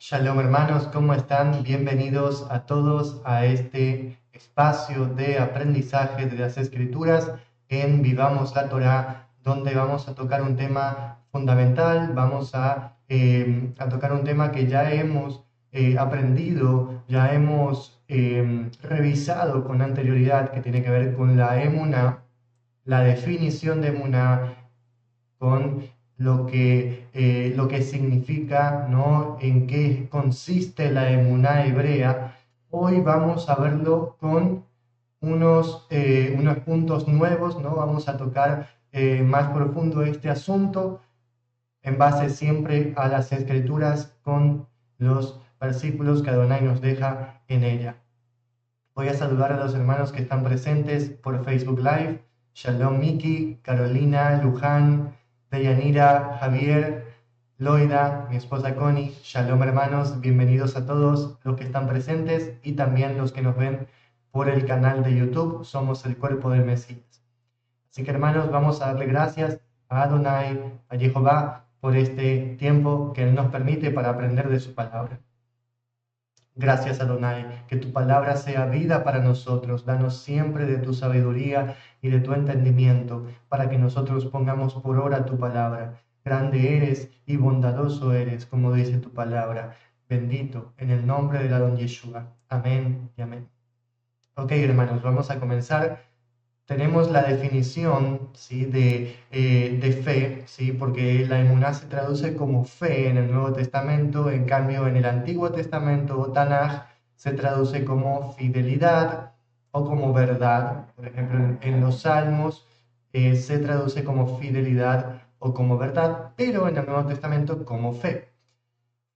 Shalom hermanos, ¿cómo están? Bienvenidos a todos a este espacio de aprendizaje de las Escrituras en Vivamos la Torá, donde vamos a tocar un tema fundamental, vamos a tocar un tema que ya hemos aprendido, ya hemos revisado con anterioridad, que tiene que ver con la emuná, la definición de emuná, con lo que significa, ¿no? En qué consiste la emuná hebrea. Hoy vamos a verlo con unos puntos nuevos, ¿no? Vamos a tocar más profundo este asunto en base siempre a las escrituras con los versículos que Adonai nos deja en ella. Voy a saludar a los hermanos que están presentes por Facebook Live. Shalom Miki, Carolina, Luján, Deyanira, Javier, Loida, mi esposa Connie. Shalom hermanos, bienvenidos a todos los que están presentes y también los que nos ven por el canal de YouTube. Somos el cuerpo del Mesías. Así que hermanos, vamos a darle gracias a Adonai, a Jehová, por este tiempo que Él nos permite para aprender de su palabra. Gracias, Adonai, que tu palabra sea vida para nosotros. Danos siempre de tu sabiduría y de tu entendimiento, para que nosotros pongamos por obra tu palabra. Grande eres y bondadoso eres, como dice tu palabra. Bendito en el nombre de la Don Yeshua. Amén y amén. Ok, hermanos, vamos a comenzar. Tenemos la definición, ¿sí? de fe, ¿sí? Porque la emuná se traduce como fe en el Nuevo Testamento, en cambio en el Antiguo Testamento o Tanaj se traduce como fidelidad o como verdad. Por ejemplo, en los Salmos se traduce como fidelidad o como verdad, pero en el Nuevo Testamento como fe.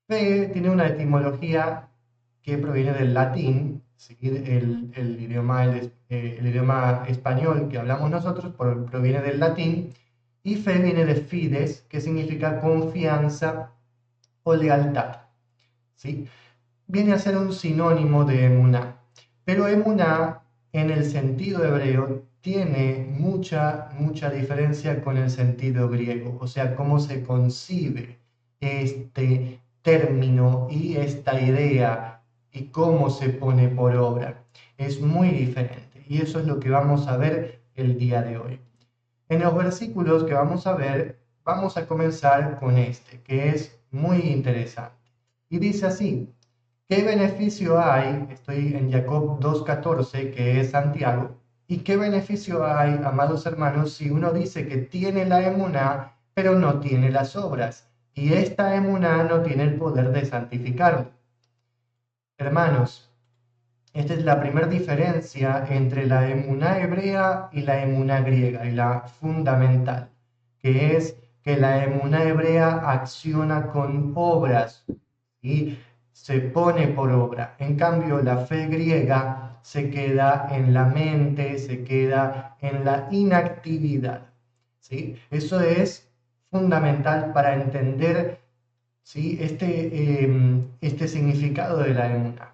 Fe tiene una etimología que proviene del latín, ¿sí? El idioma español que hablamos nosotros proviene del latín, y fe viene de fides, que significa confianza o lealtad, ¿sí? Viene a ser un sinónimo de emuná, pero emuná en el sentido hebreo tiene mucha diferencia con el sentido griego, o sea, cómo se concibe este término y esta idea y cómo se pone por obra. Es muy diferente y eso es lo que vamos a ver el día de hoy. En los versículos que vamos a ver, vamos a comenzar con este, que es muy interesante. Y dice así: ¿qué beneficio hay? Estoy en Jacob 2:14, que es Santiago. ¿Y qué beneficio hay, amados hermanos, si uno dice que tiene la emuná, pero no tiene las obras? Y esta emuná no tiene el poder de santificarlo. Hermanos, esta es la primera diferencia entre la emuná hebrea y la emuná griega, y la fundamental, que es que la emuná hebrea acciona con obras y se pone por obra. En cambio, la fe griega se queda en la mente, se queda en la inactividad, ¿sí? Eso es fundamental para entender, ¿sí? este significado de la emuná,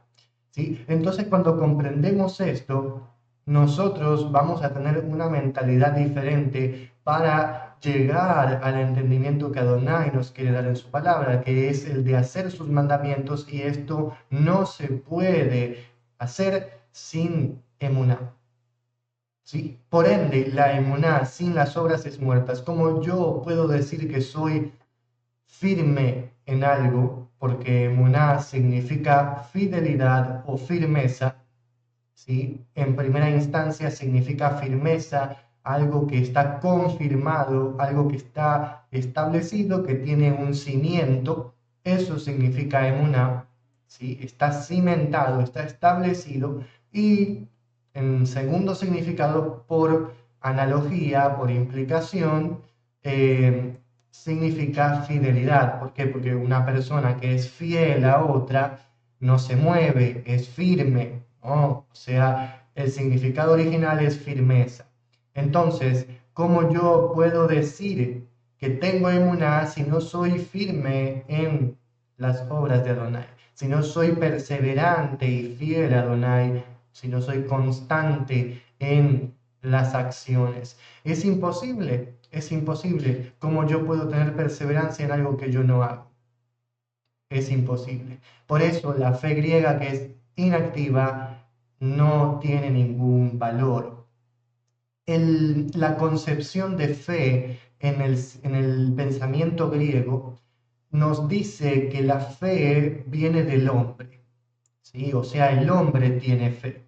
¿sí? Entonces, cuando comprendemos esto, nosotros vamos a tener una mentalidad diferente para llegar al entendimiento que Adonai nos quiere dar en su palabra, que es el de hacer sus mandamientos, y esto no se puede hacer sin emuná, ¿sí? Por ende, la emuná sin las obras es muerta. ¿Cómo yo puedo decir que soy firme en algo? Porque emuná significa fidelidad o firmeza, ¿sí? En primera instancia significa firmeza, algo que está confirmado, algo que está establecido, que tiene un cimiento. Eso significa emuná, ¿sí? Está cimentado, está establecido. Y en segundo significado, por analogía, por implicación, significa fidelidad. ¿Por qué? Porque una persona que es fiel a otra no se mueve, es firme, ¿no? O sea, el significado original es firmeza. Entonces, ¿cómo yo puedo decir que tengo emuná si no soy firme en las obras de Adonai? Si no soy perseverante y fiel a Adonai, si no soy constante en las acciones. Es imposible, es imposible. ¿Cómo yo puedo tener perseverancia en algo que yo no hago? es imposible. Por eso la fe griega, que es inactiva, no tiene ningún valor. La concepción de fe en el pensamiento griego nos dice que la fe viene del hombre, ¿sí? O sea, el hombre tiene fe,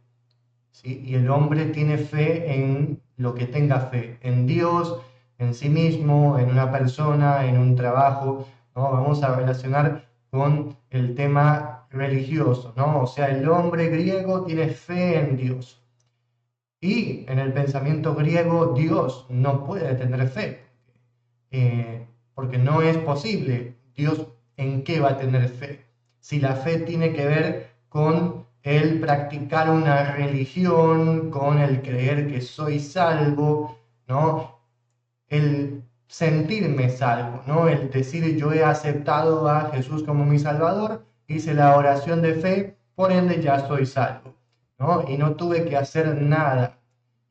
¿sí? Y el hombre tiene fe en lo que tenga fe, en Dios, en sí mismo, en una persona, en un trabajo, ¿no? Vamos a relacionar con el tema religioso, ¿no? O sea, el hombre griego tiene fe en Dios. Y en el pensamiento griego, Dios no puede tener fe, porque no es posible. Dios, ¿en qué va a tener fe? Si la fe tiene que ver con el practicar una religión, con el creer que soy salvo, ¿no? El sentirme salvo, ¿no? El decir yo he aceptado a Jesús como mi Salvador, hice la oración de fe, por ende ya soy salvo, ¿no? Y no tuve que hacer nada.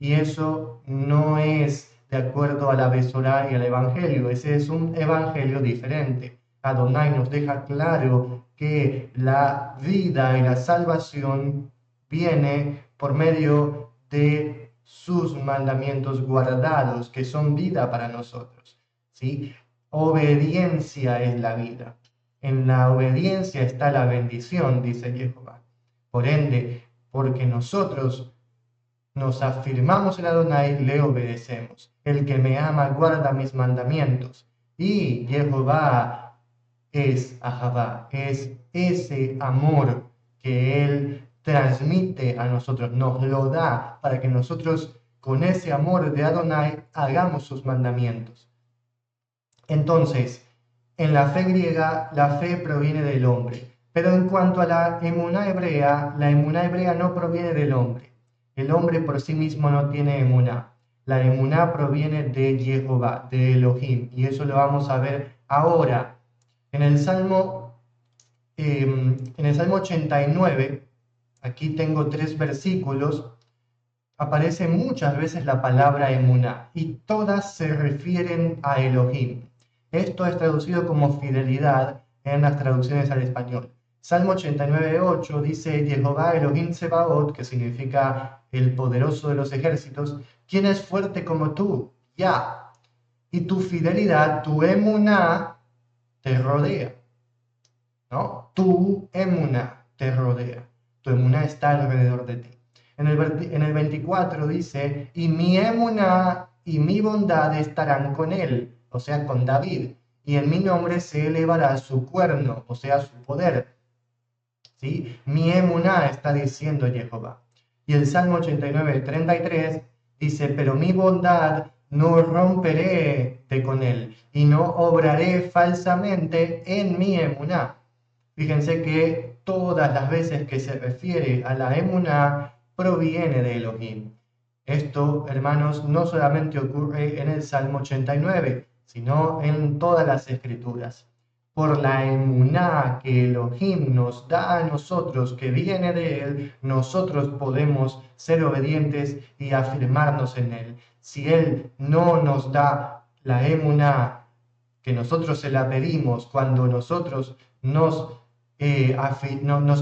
Y eso no es de acuerdo a la Besorá y al Evangelio, ese es un Evangelio diferente. Adonai nos deja claro que la vida y la salvación viene por medio de sus mandamientos guardados, que son vida para nosotros, ¿sí? Obediencia es la vida. En la obediencia está la bendición, dice Jehová. Por ende, porque nosotros nos afirmamos en Adonai, le obedecemos. El que me ama guarda mis mandamientos. Y Jehová es Ahabá, es ese amor que Él transmite a nosotros, nos lo da para que nosotros con ese amor de Adonai hagamos sus mandamientos. Entonces, en la fe griega, la fe proviene del hombre. Pero en cuanto a la emuná hebrea no proviene del hombre. El hombre por sí mismo no tiene emuná. La emuná proviene de Jehová, de Elohim. Y eso lo vamos a ver ahora. En el Salmo 89, aquí tengo 3 versículos, aparece muchas veces la palabra emuná y todas se refieren a Elohim. Esto es traducido como fidelidad en las traducciones al español. Salmo 89:8 dice Jehová Elohim Sebaot, que significa el poderoso de los ejércitos, ¿quién es fuerte como tú? Ya. Y tu fidelidad, tu emuná, te rodea, ¿no? Tu emuná te rodea. Tu emuná está alrededor de ti. En el 24 dice, y mi emuná y mi bondad estarán con él, o sea, con David, y en mi nombre se elevará su cuerno, o sea, su poder. ¿Sí? Mi emuná está diciendo Jehová. Y el Salmo 89:33 dice, pero mi bondad no romperé de con él, y no obraré falsamente en mi emuná. Fíjense que todas las veces que se refiere a la emuná proviene de Elohim. Esto, hermanos, no solamente ocurre en el Salmo 89, sino en todas las escrituras. Por la emuná que Elohim nos da a nosotros, que viene de Él, nosotros podemos ser obedientes y afirmarnos en Él. Si Él no nos da la emuná que nosotros se la pedimos cuando nosotros nos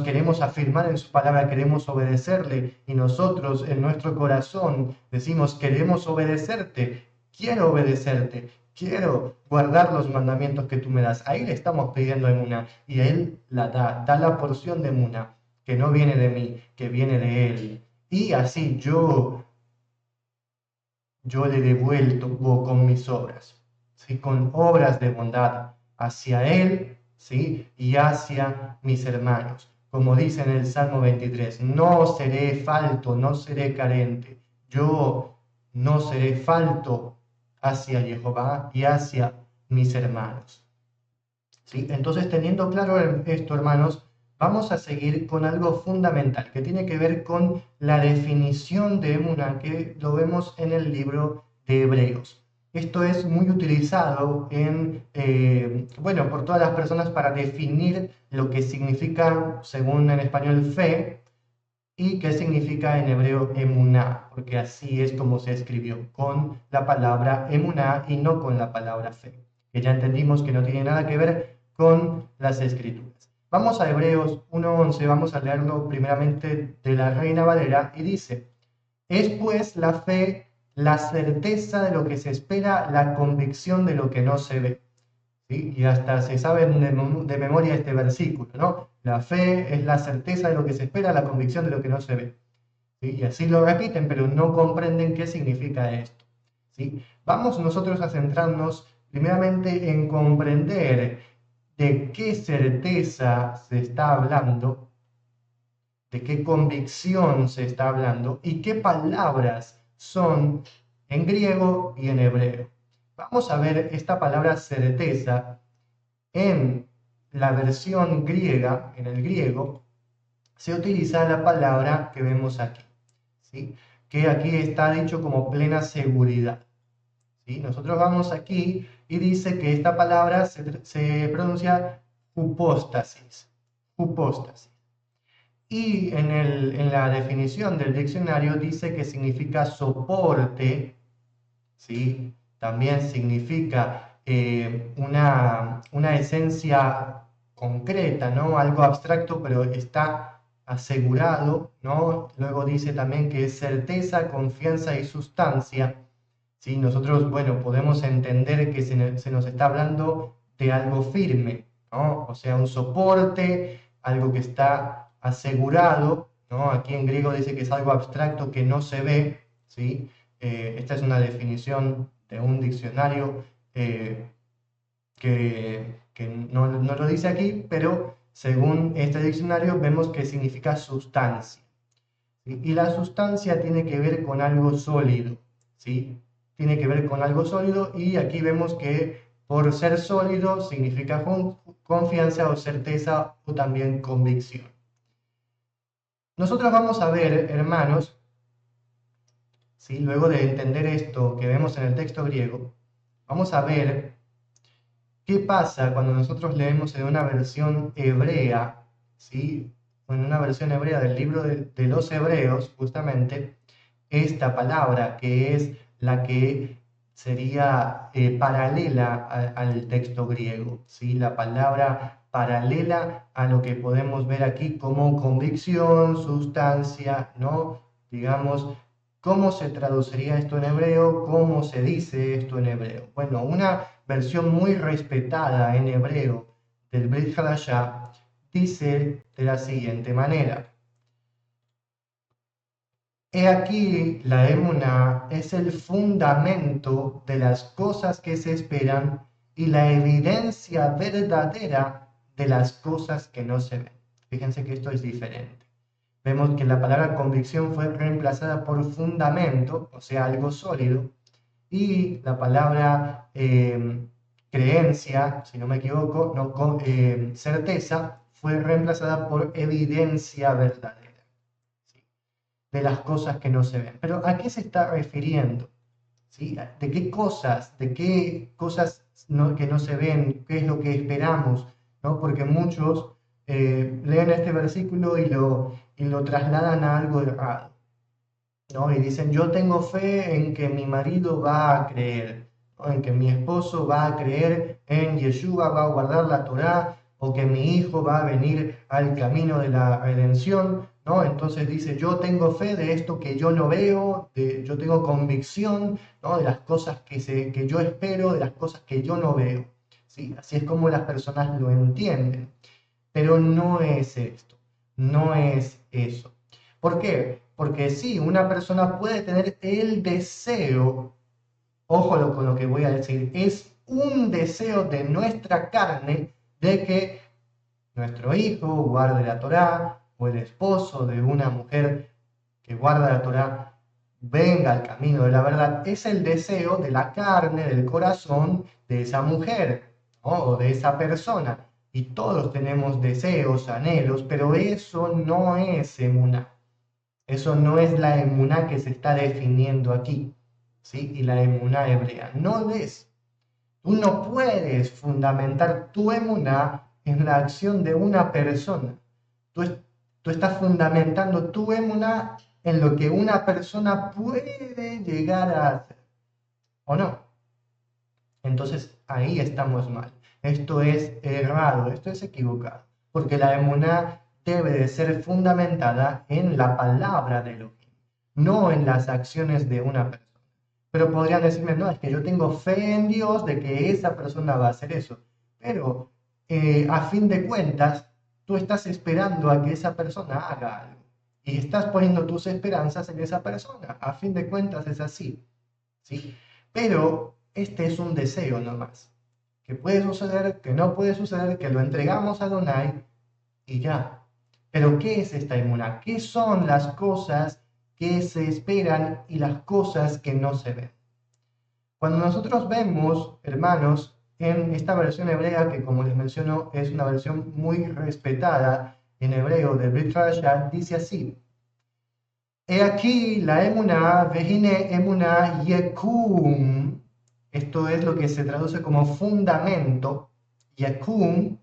queremos afirmar en su palabra, queremos obedecerle y nosotros en nuestro corazón decimos queremos obedecerte, quiero guardar los mandamientos que tú me das. Ahí le estamos pidiendo emuná y Él la da la porción de emuná que no viene de mí, que viene de Él. Y así yo le devuelvo con mis obras, ¿sí? Con obras de bondad hacia Él, ¿sí? Y hacia mis hermanos. Como dice en el Salmo 23, no seré falto, no seré carente. Yo no seré falto hacia Jehová y hacia mis hermanos. ¿Sí? Entonces, teniendo claro esto, hermanos, vamos a seguir con algo fundamental que tiene que ver con la definición de emuná que lo vemos en el libro de Hebreos. Esto es muy utilizado por todas las personas para definir lo que significa, según en español, fe y qué significa en hebreo emuná, porque así es como se escribió, con la palabra emuná y no con la palabra fe, que ya entendimos que no tiene nada que ver con las escrituras. Vamos a Hebreos 1:11, vamos a leerlo primeramente de la Reina Valera, y dice: es pues la fe, la certeza de lo que se espera, la convicción de lo que no se ve. ¿Sí? Y hasta se sabe de memoria este versículo, ¿no? La fe es la certeza de lo que se espera, la convicción de lo que no se ve. ¿Sí? Y así lo repiten, pero no comprenden qué significa esto. ¿Sí? Vamos nosotros a centrarnos primeramente en comprender de qué certeza se está hablando, de qué convicción se está hablando y qué palabras son en griego y en hebreo. Vamos a ver esta palabra certeza en la versión griega, en el griego, se utiliza la palabra que vemos aquí, ¿sí? Que aquí está dicho como plena seguridad. ¿Sí? Nosotros vamos aquí y dice que esta palabra se pronuncia hupóstasis, hupóstasis. Y en la definición del diccionario dice que significa soporte, ¿sí? También significa una esencia concreta, ¿no? Algo abstracto, pero está asegurado, ¿no? Luego dice también que es certeza, confianza y sustancia, ¿sí? Nosotros, bueno, podemos entender que se nos está hablando de algo firme, ¿no? O sea, un soporte, algo que está asegurado, ¿no? Aquí en griego dice que es algo abstracto que no se ve, ¿sí? Esta es una definición de un diccionario que no lo dice aquí, pero según este diccionario vemos que significa sustancia. ¿Sí? Y la sustancia tiene que ver con algo sólido, ¿sí? Tiene que ver con algo sólido, y aquí vemos que por ser sólido significa confianza o certeza o también convicción. Nosotros vamos a ver, hermanos, ¿sí? Luego de entender esto que vemos en el texto griego, vamos a ver qué pasa cuando nosotros leemos en una versión hebrea, ¿sí? En una versión hebrea del libro de los Hebreos, justamente, esta palabra que es la que sería paralela al texto griego, ¿sí? La palabra paralela a lo que podemos ver aquí como convicción, sustancia, ¿no? Digamos, ¿cómo se traduciría esto en hebreo? ¿Cómo se dice esto en hebreo? Bueno, una versión muy respetada en hebreo del Brit Hadashah dice de la siguiente manera: he aquí, la emuná es el fundamento de las cosas que se esperan y la evidencia verdadera de las cosas que no se ven. Fíjense que esto es diferente. Vemos que la palabra convicción fue reemplazada por fundamento, o sea, algo sólido, y la palabra creencia, si no me equivoco, certeza, fue reemplazada por evidencia verdadera, ¿sí? De las cosas que no se ven. Pero ¿a qué se está refiriendo? ¿Sí? ¿De qué cosas que no se ven? ¿Qué es lo que esperamos? ¿No? Porque muchos leen este versículo y lo trasladan a algo errado, ¿no? Y dicen: yo tengo fe en que mi marido va a creer, ¿no? En que mi esposo va a creer en Yeshua, va a guardar la Torá, o que mi hijo va a venir al camino de la redención, ¿no? Entonces dice: yo tengo fe de esto que yo no veo, yo tengo convicción, ¿no? De las cosas que yo espero, de las cosas que yo no veo, ¿sí? Así es como las personas lo entienden, pero no es esto, no es eso. ¿Por qué? Porque sí, una persona puede tener el deseo, ojo con lo que voy a decir, es un deseo de nuestra carne de que nuestro hijo guarde la Torá, o el esposo de una mujer que guarda la Torá venga al camino de la verdad. Es el deseo de la carne, del corazón de esa mujer, ¿no? O de esa persona. Y todos tenemos deseos, anhelos, pero eso no es emuná. Eso no es la emuná que se está definiendo aquí, ¿sí? Y la emuná hebrea. No es. Tú no puedes fundamentar tu emuná en la acción de una persona. Tú, tú estás fundamentando tu emuná en lo que una persona puede llegar a hacer, ¿o no? Entonces ahí estamos mal. Esto es errado, esto es equivocado. porque la emuná debe de ser fundamentada en la palabra de Elohim, no en las acciones de una persona. Pero podrían decirme, no, es que yo tengo fe en Dios de que esa persona va a hacer eso. Pero a fin de cuentas, tú estás esperando a que esa persona haga algo. Y estás poniendo tus esperanzas en esa persona. A fin de cuentas es así. ¿Sí? Pero este es un deseo nomás. Que puede suceder, que no puede suceder, que lo entregamos a Adonai y ya. Pero ¿qué es esta emuná? ¿Qué son las cosas que se esperan y las cosas que no se ven? Cuando nosotros vemos, hermanos, en esta versión hebrea, que como les menciono es una versión muy respetada en hebreo de Brit Hadashah, dice así: He aquí la emuná, vejine emuná yekum. Esto es lo que se traduce como fundamento, yekum,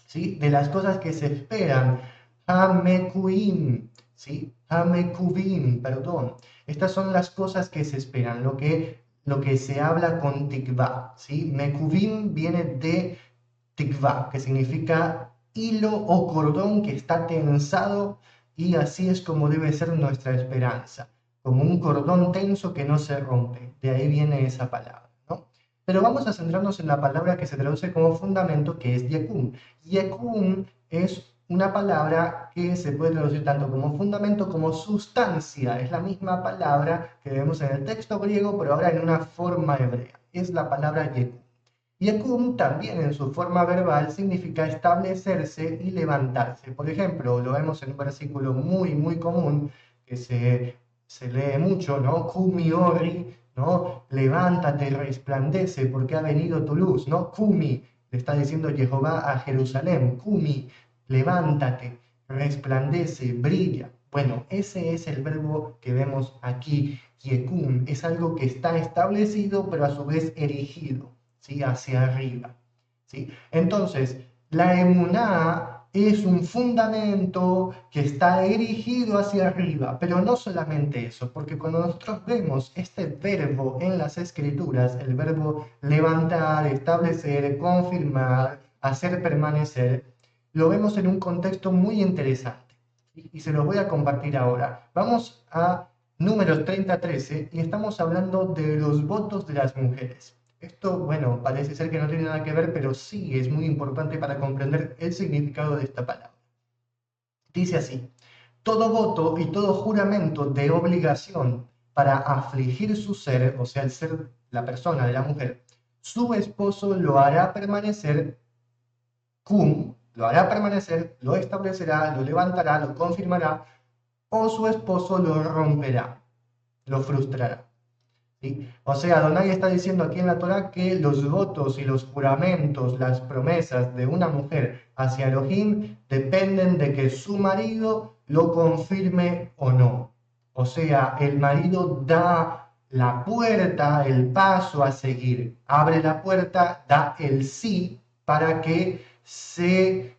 ¿sí? De las cosas que se esperan, hamekuim, ¿sí? Hamekuvim, perdón. Estas son las cosas que se esperan, lo que se habla con tikvah, ¿sí? Mekuvim viene de tikvah, que significa hilo o cordón que está tensado, y así es como debe ser nuestra esperanza, como un cordón tenso que no se rompe. De ahí viene esa palabra, ¿no? Pero vamos a centrarnos en la palabra que se traduce como fundamento, que es yekum. Yekum es una palabra que se puede traducir tanto como fundamento como sustancia. Es la misma palabra que vemos en el texto griego, pero ahora en una forma hebrea. Es la palabra yekum. Yekum también en su forma verbal significa establecerse y levantarse. Por ejemplo, lo vemos en un versículo muy, muy común que se lee mucho, ¿no? Kumi ori, ¿no? Levántate, resplandece, porque ha venido tu luz, ¿no? Kumi, le está diciendo Jehová a Jerusalén, Kumi, levántate, resplandece, brilla. Bueno, ese es el verbo que vemos aquí, Yekum, es algo que está establecido, pero a su vez erigido, ¿sí? Hacia arriba, ¿sí? Entonces, la emuná es un fundamento que está erigido hacia arriba, pero no solamente eso, porque cuando nosotros vemos este verbo en las escrituras, el verbo levantar, establecer, confirmar, hacer permanecer, lo vemos en un contexto muy interesante y se los voy a compartir ahora. Vamos a Números 30:13 y estamos hablando de los votos de las mujeres. Esto, bueno, parece ser que no tiene nada que ver, pero sí es muy importante para comprender el significado de esta palabra. Dice así: todo voto y todo juramento de obligación para afligir su ser, o sea, el ser, la persona de la mujer, su esposo lo hará permanecer, cum, lo hará permanecer, lo establecerá, lo levantará, lo confirmará, o su esposo lo romperá, lo frustrará. ¿Sí? O sea, Adonai está diciendo aquí en la Torá que los votos y los juramentos, las promesas de una mujer hacia Elohim dependen de que su marido lo confirme o no. O sea, el marido da la puerta, el paso a seguir, abre la puerta, da el sí para que se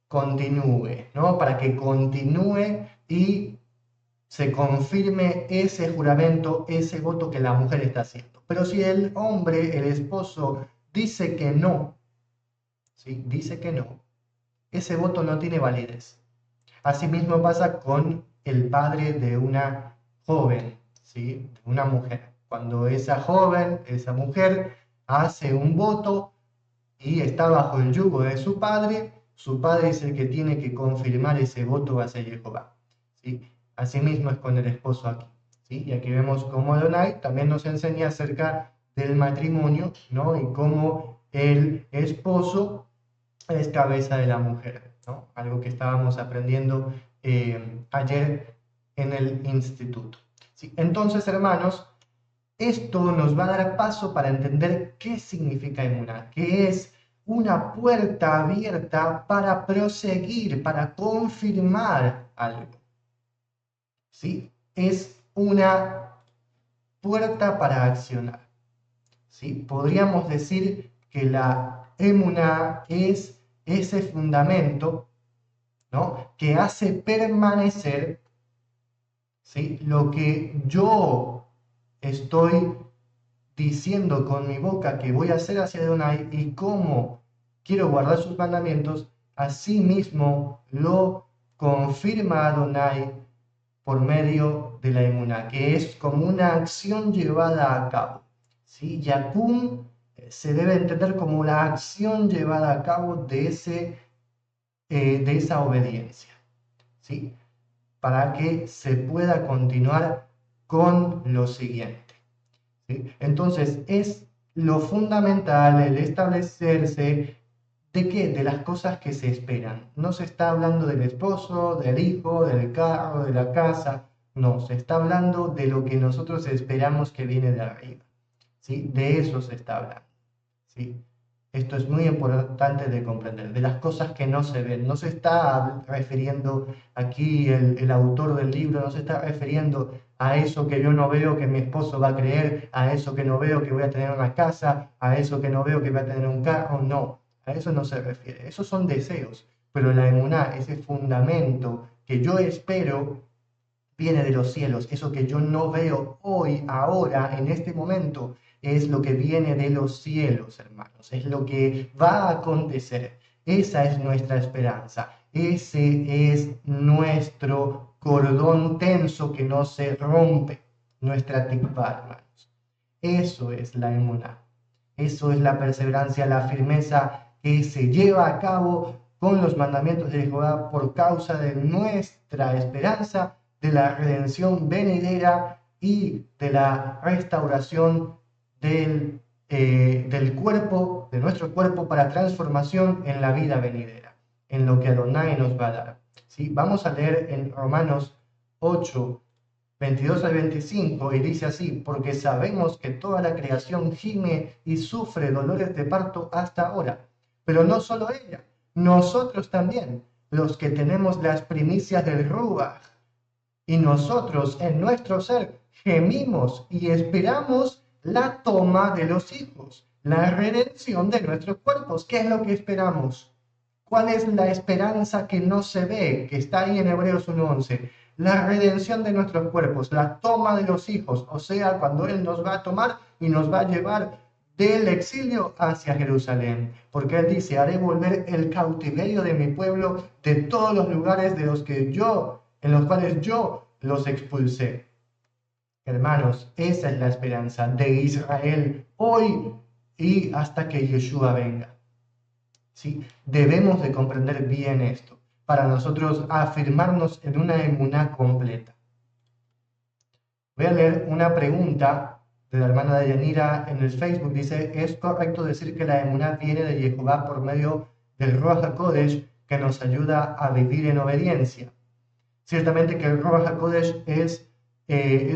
continúe, ¿no? Para que continúe y se confirme ese juramento, ese voto que la mujer está haciendo. Pero si el hombre, el esposo, dice que no, ¿sí? Dice que no, ese voto no tiene validez. Asimismo pasa con el padre de una joven, ¿sí? De una mujer. Cuando esa joven, esa mujer, hace un voto y está bajo el yugo de su padre es el que tiene que confirmar ese voto hacia Jehová, ¿sí? Asimismo es con el esposo aquí, ¿sí? Y aquí vemos cómo Adonai también nos enseña acerca del matrimonio, ¿no? Y cómo el esposo es cabeza de la mujer, ¿no? Algo que estábamos aprendiendo ayer en el instituto, ¿sí? Entonces, hermanos, esto nos va a dar paso para entender qué significa emuná, que es una puerta abierta para proseguir, para confirmar algo. ¿Sí? Es una puerta para accionar. ¿Sí? Podríamos decir que la emuná es ese fundamento, ¿no? Que hace permanecer, ¿sí? Lo que yo estoy diciendo con mi boca que voy a hacer hacia Adonai y cómo quiero guardar sus mandamientos, asimismo lo confirma Adonai por medio de la emuná, que es como una acción llevada a cabo. ¿Sí? Yakun se debe entender como la acción llevada a cabo de esa obediencia, ¿sí? Para que se pueda continuar con lo siguiente, ¿sí? Entonces, es lo fundamental el establecerse ¿de qué? De las cosas que se esperan. No se está hablando del esposo, del hijo, del carro, de la casa. No, se está hablando de lo que nosotros esperamos que viene de arriba. ¿Sí? De eso se está hablando. ¿Sí? Esto es muy importante de comprender, de las cosas que no se ven. No se está refiriendo aquí el autor del libro, no se está refiriendo a eso que yo no veo que mi esposo va a creer, a eso que no veo que voy a tener una casa, a eso que no veo que voy a tener un carro, no, a eso no se refiere. Esos son deseos, pero la emuná, ese fundamento que yo espero, viene de los cielos. Eso que yo no veo hoy, ahora, en este momento, es lo que viene de los cielos, hermanos. Es lo que va a acontecer. Esa es nuestra esperanza. Ese es nuestro cordón tenso que no se rompe. Nuestra tikvah, hermanos. Eso es la emuná. Eso es la perseverancia, la firmeza que se lleva a cabo con los mandamientos de Jehová por causa de nuestra esperanza de la redención venidera y de la restauración del cuerpo, de nuestro cuerpo para transformación en la vida venidera, en lo que Adonai nos va a dar. ¿Sí? Vamos a leer en Romanos 8, 22 al 25, y dice así: porque sabemos que toda la creación gime y sufre dolores de parto hasta ahora, pero no solo ella, nosotros también, los que tenemos las primicias del Ruach, y nosotros en nuestro ser gemimos y esperamos la toma de los hijos, la redención de nuestros cuerpos. ¿Qué es lo que esperamos? ¿Cuál es la esperanza que no se ve, que está ahí en Hebreos 1:11? La redención de nuestros cuerpos, la toma de los hijos, o sea, cuando Él nos va a tomar y nos va a llevar del exilio hacia Jerusalén, porque Él dice: haré volver el cautiverio de mi pueblo de todos los lugares de los que en los cuales yo los expulsé. Hermanos, esa es la esperanza de Israel hoy y hasta que Yeshua venga. ¿Sí? Debemos de comprender bien esto para nosotros afirmarnos en una emuná completa. Voy a leer una pregunta de la hermana Dayanira en el Facebook. Dice: ¿es correcto decir que la emuná viene de Jehová por medio del Ruach HaKodesh que nos ayuda a vivir en obediencia? Ciertamente que el Ruach HaKodesh es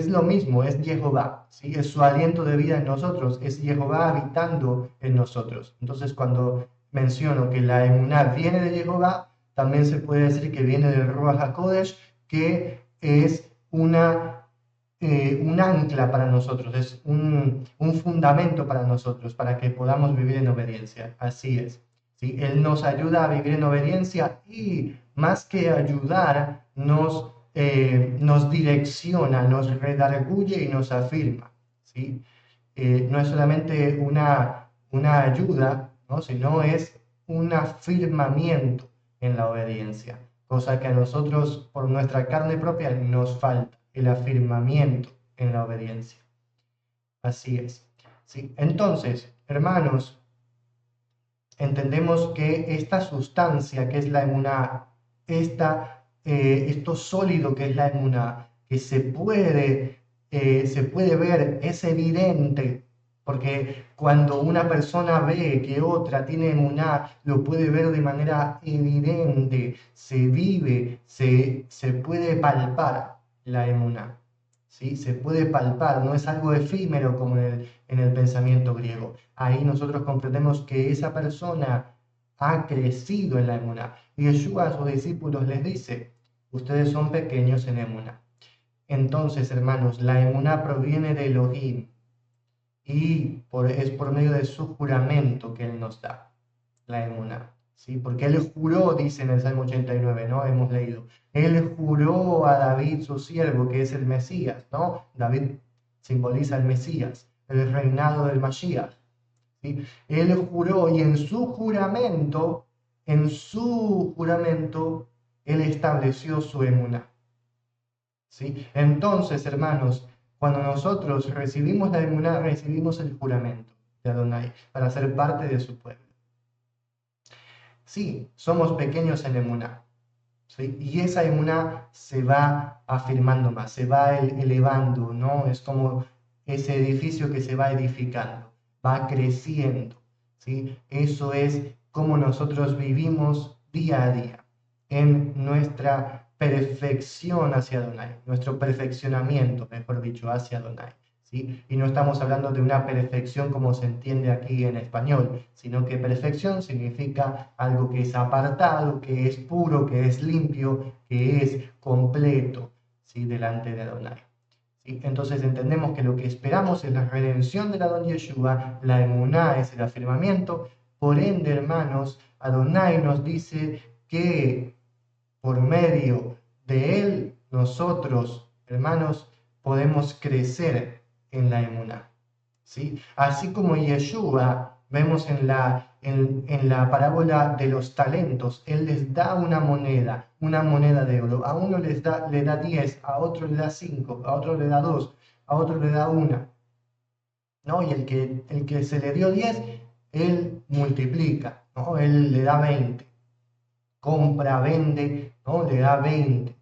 lo mismo, es Jehová, ¿sí? Es su aliento de vida en nosotros, es Jehová habitando en nosotros. Entonces, cuando menciono que la emuná viene de Jehová, también se puede decir que viene del Ruach HaKodesh, que es un ancla para nosotros, es un fundamento para nosotros, para que podamos vivir en obediencia. Así es. ¿Sí? Él nos ayuda a vivir en obediencia y, más que ayudar, nos direcciona, nos redarguye y nos afirma. ¿Sí? No es solamente una ayuda, ¿no? Sino es un afirmamiento en la obediencia, cosa que a nosotros por nuestra carne propia nos falta, el afirmamiento en la obediencia. Así es. ¿Sí? Entonces, hermanos, entendemos que esta sustancia que es la emuná, esto sólido que es la emuná, que se puede ver, es evidente, porque cuando una persona ve que otra tiene emuná, lo puede ver de manera evidente, se vive, se puede palpar la emuná. ¿Sí? Se puede palpar, no es algo efímero como en el pensamiento griego. Ahí nosotros comprendemos que esa persona ha crecido en la emuná. Y Yeshua a sus discípulos les dice: ustedes son pequeños en emuná. Entonces, hermanos, la emuná proviene de Elohim y es por medio de su juramento que Él nos da la emuná. ¿Sí? Porque Él juró, dice en el Salmo 89, ¿no? Hemos leído. Él juró a David, su siervo, que es el Mesías, ¿no? David simboliza el Mesías, el reinado del Mashiach. ¿Sí? Él juró, y en su juramento en su juramento, él estableció su emuná. ¿Sí? Entonces, hermanos, cuando nosotros recibimos la emuná, recibimos el juramento de Adonai para ser parte de su pueblo. Sí, somos pequeños en emuná, ¿sí? Y esa emuná se va afirmando más, se va elevando, ¿no? Es como ese edificio que se va edificando, va creciendo, ¿sí? Eso es como nosotros vivimos día a día en nuestra perfección hacia Adonai, nuestro perfeccionamiento, mejor dicho, hacia Adonai. ¿Sí? Y no estamos hablando de una perfección como se entiende aquí en español, sino que perfección significa algo que es apartado, que es puro, que es limpio, que es completo, ¿sí? Delante de Adonai. ¿Sí? Entonces entendemos que lo que esperamos es la redención del Adon Yeshua, la emuná es el afirmamiento, por ende, hermanos, Adonai nos dice que por medio de él nosotros, hermanos, podemos crecer en la emuná. ¿Sí? Así como Yeshua, vemos en la parábola de los talentos, él les da una moneda de oro. A uno le da 10, a otro le da 5, a otro le da 2, a otro le da 1. ¿No? Y el que se le dio 10, él multiplica, ¿no? Él le da 20. Compra, vende, ¿no? Le da 20.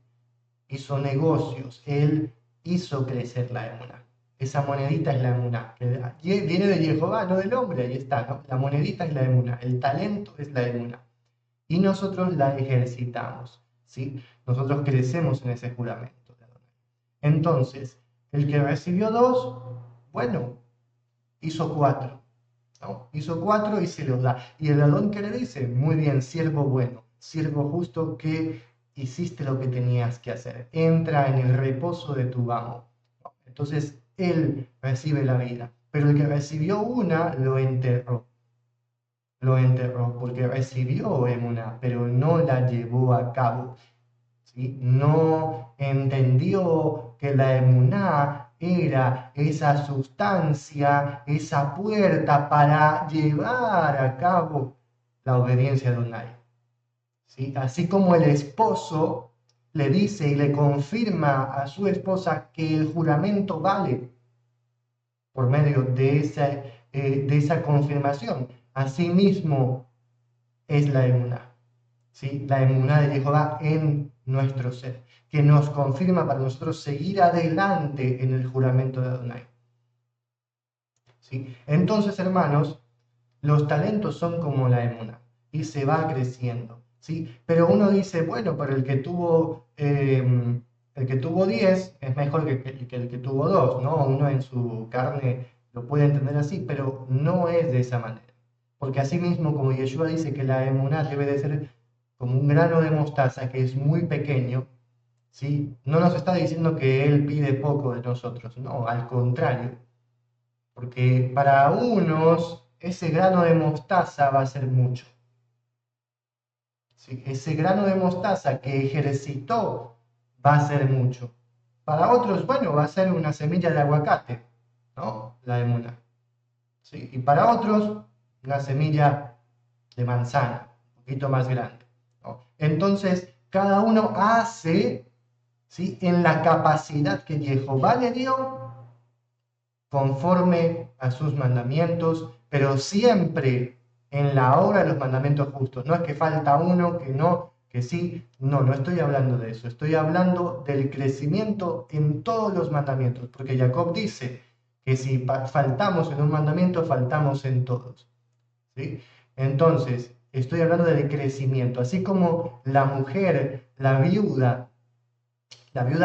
Hizo negocios, él hizo crecer la emuná. Esa monedita es la emuná, que viene de Jehová, no del hombre, ahí está, ¿no? La monedita es la emuná, el talento es la emuná. Y nosotros la ejercitamos, ¿sí? Nosotros crecemos en ese juramento. Entonces, el que recibió 2, bueno, hizo 4, ¿no? Hizo 4 y se los da. Y el Adón que le dice, muy bien, siervo bueno, siervo justo que hiciste lo que tenías que hacer. Entra en el reposo de tu amo. Entonces él recibe la vida. Pero el que recibió una lo enterró. Lo enterró porque recibió emuná, pero no la llevó a cabo. ¿Sí? No entendió que la emuná era esa sustancia, esa puerta para llevar a cabo la obediencia a Adonai. ¿Sí? Así como el esposo le dice y le confirma a su esposa que el juramento vale por medio de esa confirmación. Asimismo es la emuná. ¿Sí? La emuná de Jehová en nuestro ser, que nos confirma para nosotros seguir adelante en el juramento de Adonai. ¿Sí? Entonces, hermanos, los talentos son como la emuná y se va creciendo. ¿Sí? Pero uno dice, bueno, pero el que tuvo 10 es mejor que el que tuvo 2, ¿no? Uno en su carne lo puede entender así, pero no es de esa manera. Porque así mismo, como Yeshua dice que la emuná debe de ser como un grano de mostaza que es muy pequeño, ¿sí? No nos está diciendo que Él pide poco de nosotros, no, al contrario, porque para unos ese grano de mostaza va a ser mucho. ¿Sí? Ese grano de mostaza que ejercitó va a ser mucho. Para otros, bueno, va a ser una semilla de aguacate, ¿no? La emuná. ¿Sí? Y para otros, una semilla de manzana, un poquito más grande, ¿no? Entonces, cada uno hace, ¿sí? En la capacidad que Jehová le dio, conforme a sus mandamientos, pero siempre en la obra de los mandamientos justos. No es que falta uno, que no, que sí. No, no estoy hablando de eso. Estoy hablando del crecimiento en todos los mandamientos, porque Jacob dice que si faltamos en un mandamiento, faltamos en todos. ¿Sí? Entonces, estoy hablando del crecimiento, así como la mujer, la viuda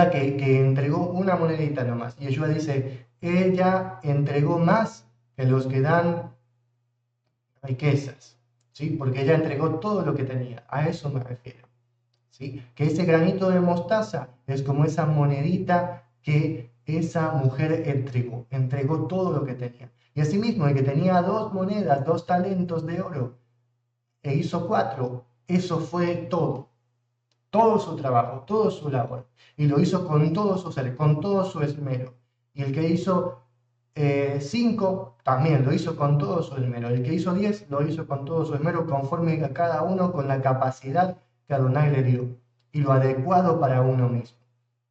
que entregó una monedita nomás. Y Yeshua dice, ella entregó más que los que dan riquezas, ¿sí? Porque ella entregó todo lo que tenía. A eso me refiero, ¿sí? Que ese granito de mostaza es como esa monedita que esa mujer entregó todo lo que tenía. Y asimismo, el que tenía 2 monedas, 2 talentos de oro, e hizo 4, eso fue todo su trabajo, todo su labor, y lo hizo con todo su ser, con todo su esmero. Y el que hizo 5 también lo hizo con todo su esmero. El que hizo 10 lo hizo con todo su esmero, conforme a cada uno con la capacidad que Adonai le dio y lo adecuado para uno mismo.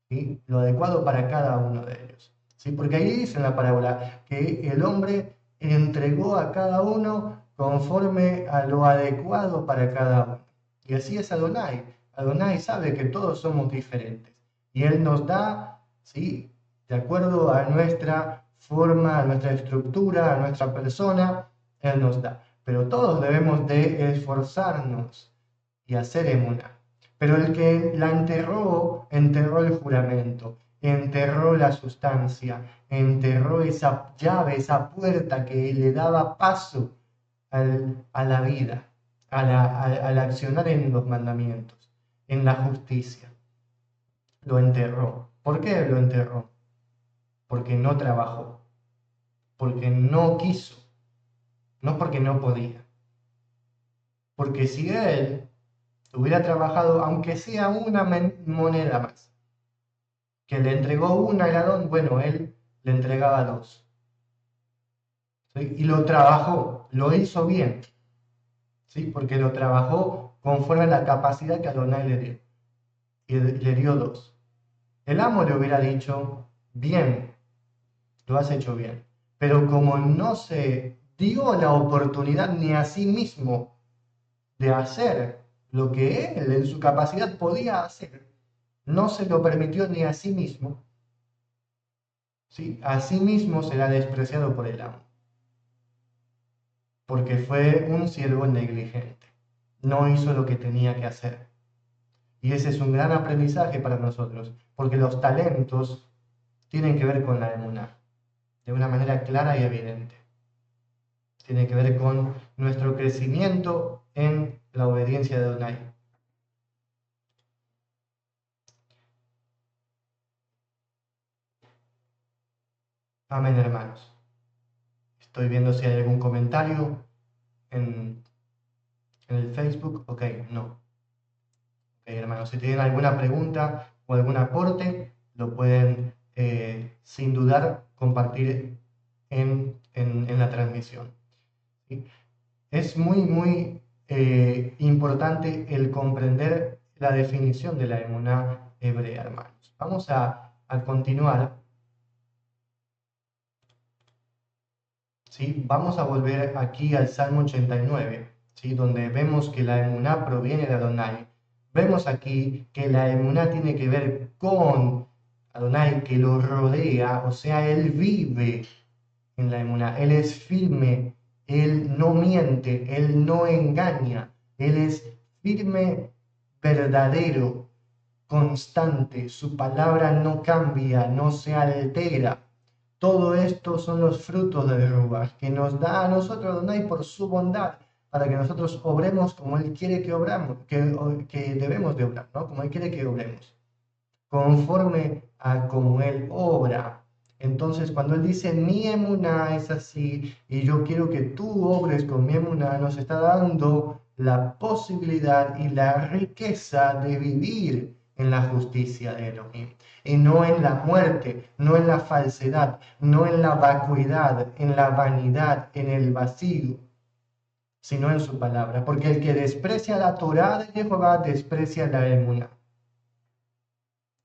¿Sí? Lo adecuado para cada uno de ellos. ¿Sí? Porque ahí dice en la parábola que el hombre entregó a cada uno conforme a lo adecuado para cada uno. Y así es Adonai. Adonai sabe que todos somos diferentes. Y Él nos da, ¿sí? De acuerdo a nuestra forma, a nuestra estructura, a nuestra persona, Él nos da. Pero todos debemos de esforzarnos y hacer emuná. Pero el que la enterró, enterró el juramento, enterró la sustancia, enterró esa llave, esa puerta que le daba paso a la vida, al accionar en los mandamientos, en la justicia. Lo enterró. ¿Por qué lo enterró? Porque no trabajó, porque no quiso, no porque no podía. Porque si él hubiera trabajado, aunque sea una moneda más, que le entregó una al ladrón, bueno, él le entregaba dos. ¿Sí? Y lo trabajó, lo hizo bien, ¿sí? Porque lo trabajó conforme a la capacidad que Adonai le dio. Y le dio dos. El amo le hubiera dicho, bien, lo has hecho bien. Pero como no se dio la oportunidad ni a sí mismo de hacer lo que él en su capacidad podía hacer, no se lo permitió ni a sí mismo, ¿sí? A sí mismo será despreciado por el amo, porque fue un siervo negligente, no hizo lo que tenía que hacer. Y ese es un gran aprendizaje para nosotros, porque los talentos tienen que ver con la emuná, de una manera clara y evidente. Tiene que ver con nuestro crecimiento en la obediencia de Adonai. Amén, hermanos. Estoy viendo si hay algún comentario en, en el Facebook. Ok, no. Ok, hermanos, si tienen alguna pregunta o algún aporte, lo pueden sin dudar compartir en la transmisión. ¿Sí? Es muy importante el comprender la definición de la emuná hebrea, hermanos. Vamos a continuar. ¿Sí? Vamos a volver aquí al Salmo 89, ¿sí? Donde vemos que la emuná proviene de Adonai. Vemos aquí que la emuná tiene que ver con Adonai, que lo rodea, o sea, él vive en la emuná, él es firme, él no miente, él no engaña, él es firme, verdadero, constante, su palabra no cambia, no se altera. Todo esto son los frutos de Ruach, que nos da a nosotros Adonai por su bondad, para que nosotros obremos como Él quiere que obramos, que debemos de obrar, ¿no? Como Él quiere que obremos, conforme a como Él obra. Entonces, cuando Él dice, mi emuná es así, y yo quiero que tú obres con mi emuná, nos está dando la posibilidad y la riqueza de vivir en la justicia de Elohim, y no en la muerte, no en la falsedad, no en la vacuidad, en la vanidad, en el vacío, sino en su palabra. Porque el que desprecia la Torá de Jehová desprecia la emuná.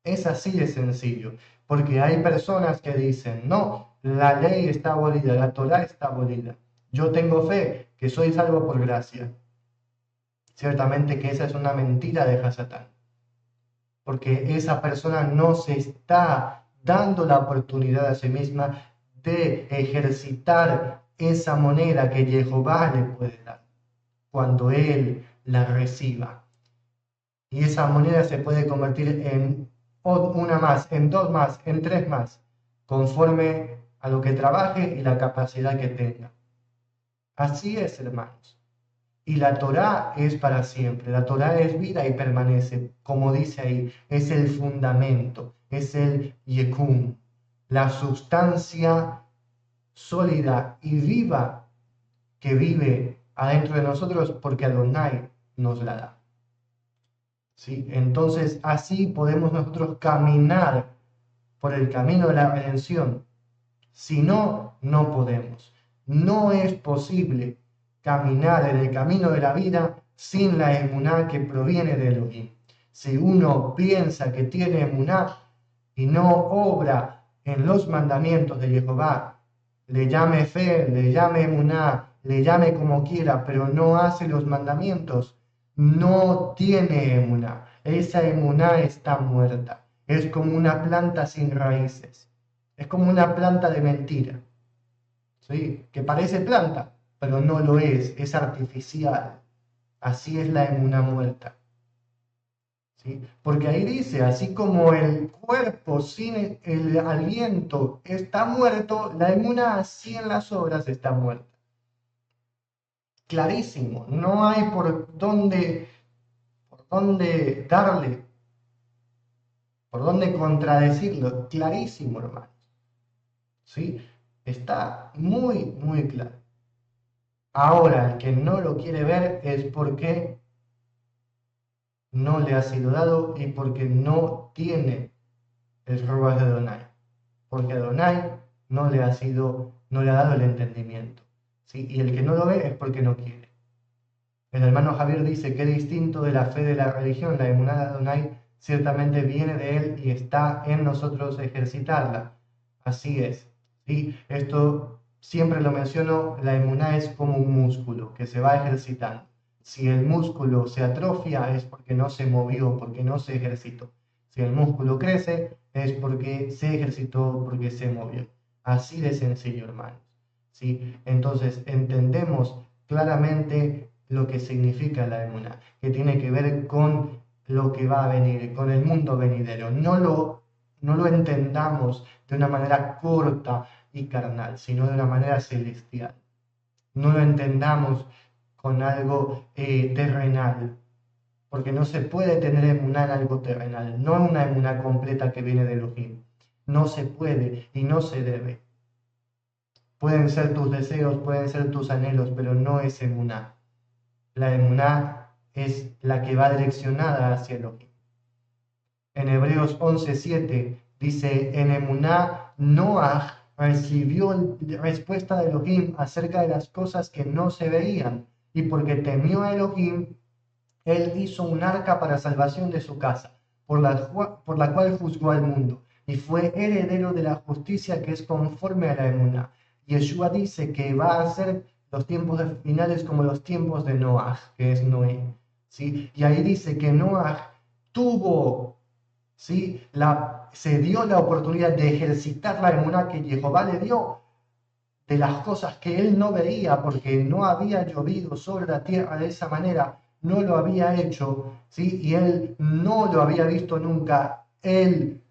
Es así de sencillo, porque hay personas que dicen, no, la ley está abolida, la Torá está abolida. Yo tengo fe que soy salvo por gracia. Ciertamente que esa es una mentira de Hasatán, porque esa persona no se está dando la oportunidad a sí misma de ejercitar esa moneda que Jehová le puede dar cuando él la reciba. Y esa moneda se puede convertir en una más, en dos más, en tres más, conforme a lo que trabaje y la capacidad que tenga. Así es, hermanos. Y la Torá es para siempre. La Torá es vida y permanece, como dice ahí, es el fundamento, es el yekum, la sustancia sólida y viva que vive adentro de nosotros porque Adonai nos la da. ¿Sí? Entonces, así podemos nosotros caminar por el camino de la redención, Si no, no podemos. No es posible caminar en el camino de la vida sin la emuná que proviene de Elohim. Si uno piensa que tiene emuná y no obra en los mandamientos de Jehová, le llame fe, le llame emuná, le llame como quiera, pero no hace los mandamientos, no tiene emuná. Esa emuná está muerta. Es como una planta sin raíces. Es como una planta de mentira. ¿Sí? Que parece planta, pero no lo es artificial. Así es la emuná muerta. ¿Sí? Porque ahí dice, así como el cuerpo sin el aliento está muerto, la emuná así en las obras está muerta. Clarísimo, no hay por dónde darle, por dónde contradecirlo, clarísimo, hermanos. ¿Sí? Está muy, muy claro. Ahora, el que no lo quiere ver es porque no le ha sido dado y porque no tiene el Ruach de Adonai. Porque Adonai no le ha dado el entendimiento. ¿Sí? Y el que no lo ve es porque no quiere. El hermano Javier dice que distinto de la fe de la religión, la emuná de Adonai ciertamente viene de él y está en nosotros ejercitarla. Así es. ¿Sí? Esto siempre lo menciono, la emuná es como un músculo que se va ejercitando. Si el músculo se atrofia es porque no se movió, porque no se ejercitó. Si el músculo crece es porque se ejercitó, porque se movió. Así de sencillo, hermanos. ¿Sí? Entonces entendemos claramente lo que significa la emuná, que tiene que ver con lo que va a venir, con el mundo venidero. No lo entendamos de una manera corta y carnal, sino de una manera celestial. No lo entendamos con algo terrenal, porque no se puede tener emuná en algo terrenal, no una emuná completa que viene de Elohim. No se puede y no se debe. Pueden ser tus deseos, pueden ser tus anhelos, pero no es emuná. La emuná es la que va direccionada hacia Elohim. En Hebreos 11:7 dice, en emuná Noaj recibió respuesta de Elohim acerca de las cosas que no se veían, y porque temió a Elohim, él hizo un arca para salvación de su casa, por la cual juzgó al mundo, y fue heredero de la justicia que es conforme a la emuná. Yeshua dice que va a ser los tiempos finales como los tiempos de Noaj, que es Noé. ¿Sí? Y ahí dice que Noaj tuvo, ¿sí? Se dio la oportunidad de ejercitar la emuná que Jehová le dio de las cosas que él no veía porque no había llovido sobre la tierra de esa manera, no lo había hecho, ¿sí? Y él no lo había visto nunca. Él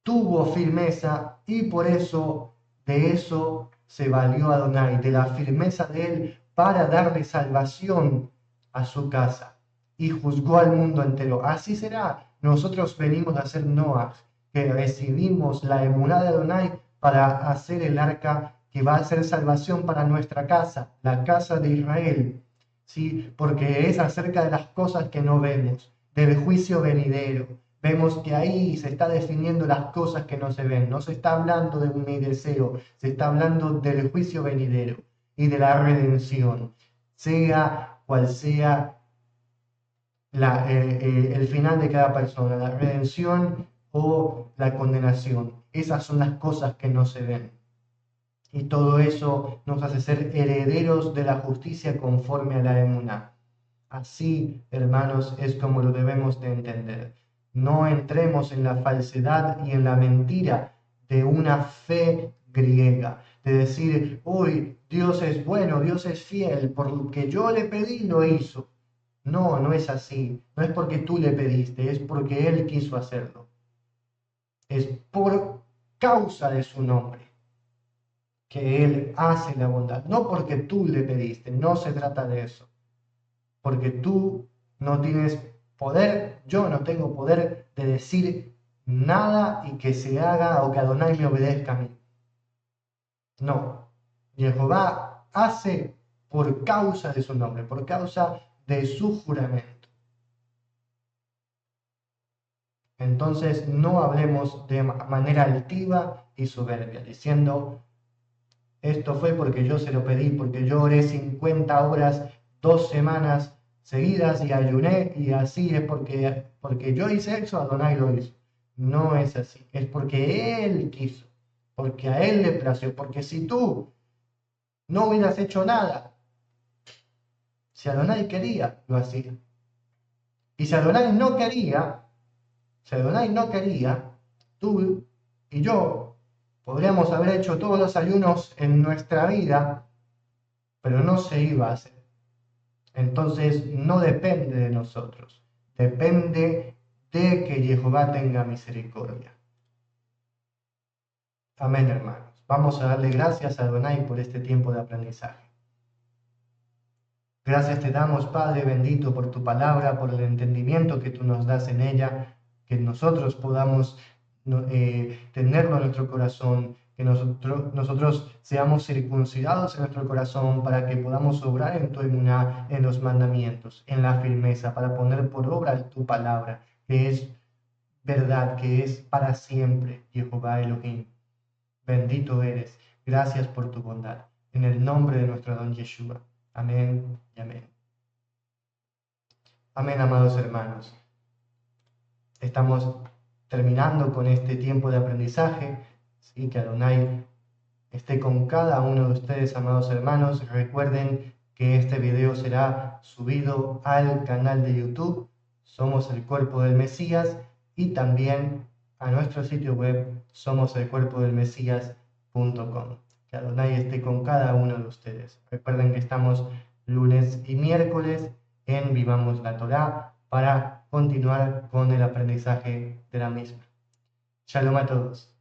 tuvo firmeza y por eso de eso se valió Adonai, de la firmeza de él para darle salvación a su casa y juzgó al mundo entero. Así será. Nosotros venimos a ser Noah, que recibimos la emuná de Adonai para hacer el arca que va a ser salvación para nuestra casa, la casa de Israel. ¿Sí? Porque es acerca de las cosas que no vemos, del juicio venidero. Vemos que ahí se está definiendo las cosas que no se ven. No se está hablando de mi deseo, se está hablando del juicio venidero y de la redención, sea cual sea el final de cada persona, la redención o la condenación. Esas son las cosas que no se ven. Y todo eso nos hace ser herederos de la justicia conforme a la emuná. Así, hermanos, es como lo debemos de entender. No entremos en la falsedad y en la mentira de una fe griega, de decir, uy, Dios es bueno, Dios es fiel, porque yo le pedí, lo hizo. No, no es así. No es porque tú le pediste, es porque Él quiso hacerlo. Es por causa de su nombre que Él hace la bondad, no porque tú le pediste, no se trata de eso. Porque tú no tienes poder, yo no tengo poder de decir nada y que se haga o que Adonai me obedezca a mí. No, Jehová hace por causa de su nombre, por causa de su juramento. Entonces no hablemos de manera altiva y soberbia, diciendo, esto fue porque yo se lo pedí, porque yo oré 50 horas, 2 semanas seguidas y ayuné, y así es porque yo hice eso, Adonai lo hizo. No es así, es porque Él quiso, porque a Él le plació, porque si tú no hubieras hecho nada, si Adonai quería, lo hacía. Y si Adonai no quería, si Adonai no quería, tú y yo podríamos haber hecho todos los ayunos en nuestra vida, pero no se iba a hacer. Entonces no depende de nosotros, depende de que Jehová tenga misericordia. Amén, hermanos. Vamos a darle gracias a Adonai por este tiempo de aprendizaje. Gracias te damos, Padre bendito, por tu palabra, por el entendimiento que tú nos das en ella, que nosotros podamos tenerlo en nuestro corazón, que nosotros seamos circuncidados en nuestro corazón para que podamos obrar en tu emuná, en los mandamientos, en la firmeza, para poner por obra tu palabra, que es verdad, que es para siempre, Jehová Elohim. Bendito eres. Gracias por tu bondad. En el nombre de nuestro don Yeshua. Amén y amén. Amén, amados hermanos. Estamos terminando con este tiempo de aprendizaje. ¿Sí? Que Adonai esté con cada uno de ustedes, amados hermanos. Recuerden que este video será subido al canal de YouTube. Somos el Cuerpo del Mesías. Y también a nuestro sitio web somoselcuerpodelmesías.com. Que Adonai esté con cada uno de ustedes. Recuerden que estamos lunes y miércoles en Vivamos la Torá para continuar con el aprendizaje de la misma. Shalom a todos.